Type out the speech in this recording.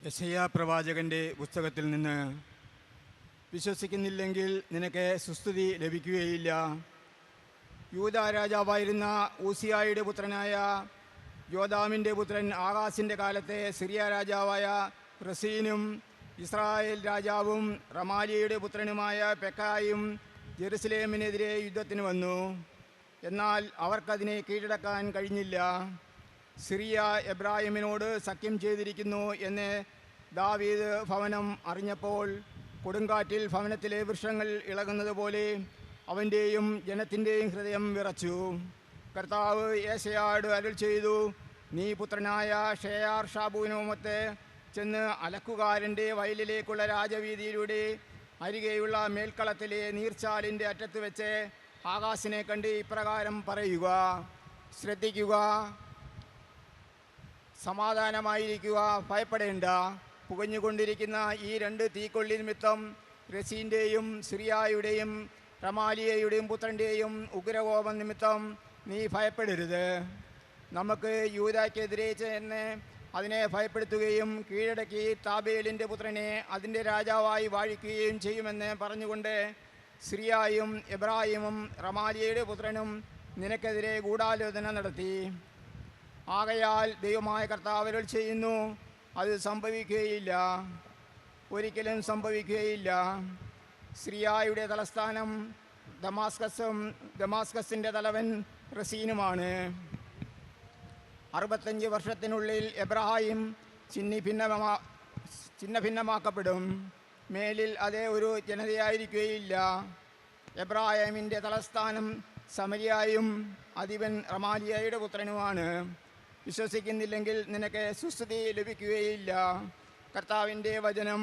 യെശയ്യാ പ്രവാചകൻ്റെ പുസ്തകത്തിൽ നിന്ന് വിശ്വസിക്കുന്നില്ലെങ്കിൽ നിനക്ക് സുസ്തുതി ലഭിക്കുകയില്ല. യൂദാ രാജാവായിരുന്ന ഊസിയായുടെ പുത്രനായ യോദാമിൻ്റെ പുത്രൻ ആഹാസിൻ്റെ കാലത്തെ സിറിയ രാജാവായ റസീനും ഇസ്രായേൽ രാജാവും റമാലിയയുടെ പുത്രനുമായ പെക്കായും ജെറുസലേമിനെതിരെ യുദ്ധത്തിന് വന്നു. എന്നാൽ അവർക്കതിനെ കീഴടക്കാൻ കഴിഞ്ഞില്ല. സിറിയ എബ്രാഹിമിനോട് സഖ്യം ചെയ്തിരിക്കുന്നു എന്ന് ദാവീദ് ഭവനം അറിഞ്ഞപ്പോൾ കൊടുങ്കാറ്റിൽ ഭവനത്തിലെ വൃക്ഷങ്ങൾ ഇളകുന്നത് പോലെ അവൻ്റെയും ജനത്തിൻ്റെയും ഹൃദയം വിറച്ചു. കർത്താവ് യെശയ്യായോട് അരുൾ ചെയ്തു, നീ പുത്രനായ ഷെയാർ ഷാബൂനുമൊത്ത് ചെന്ന് അലക്കുകാരൻ്റെ വയലിലേക്കുള്ള രാജവീതിയിലൂടെ അരികെയുള്ള മേൽക്കളത്തിലെ നീർച്ചാലിൻ്റെ അറ്റത്ത് വെച്ച് ആകാശിനെ കണ്ട് ഇപ്രകാരം പറയുക: ശ്രദ്ധിക്കുക, സമാധാനമായിരിക്കുക, ഭയപ്പെടേണ്ട. പുകഞ്ഞുകൊണ്ടിരിക്കുന്ന ഈ രണ്ട് തീക്കൊള്ളി നിമിത്തം റസീൻ്റെയും സിറിയായുടെയും റമാലിയയുടെയും പുത്രൻ്റെയും ഉഗ്രകോപം നിമിത്തം നീ ഭയപ്പെടരുത്. നമുക്ക് യൂദായ്ക്കെതിരെ ചെന്ന് അതിനെ ഭയപ്പെടുത്തുകയും കീഴടക്കി താബേലിൻ്റെ പുത്രനെ അതിൻ്റെ രാജാവായി വാഴിക്കുകയും ചെയ്യുമെന്ന് പറഞ്ഞുകൊണ്ട് സിറിയായും എബ്രാഹിമും റമാലിയയുടെ പുത്രനും നിനക്കെതിരെ ഗൂഢാലോചന നടത്തി. ആകയാൽ ദൈവമായ കർത്താവ് അരുൾ ചെയ്യുന്നു, അത് സംഭവിക്കുകയില്ല, ഒരിക്കലും സംഭവിക്കുകയില്ല. സിറിയായുടെ തലസ്ഥാനം ദമാസ്കസും ദമാസ്കസിൻ്റെ തലവൻ റസീനുമാണ്. 65 വർഷത്തിനുള്ളിൽ എബ്രാഹിം ഛിന്നഭിന്നമാക്കപ്പെടും. മേലിൽ അതേ ഒരു ജനതയായിരിക്കുകയില്ല. എബ്രാഹിമിൻ്റെ തലസ്ഥാനം സമരിയായും അധിപൻ റമാലിയയുടെ പുത്രനുമാണ്. വിശ്വസിക്കുന്നില്ലെങ്കിൽ നിനക്ക് സുസ്തുതി ലഭിക്കുകയില്ല. കർത്താവിൻ്റെ വചനം.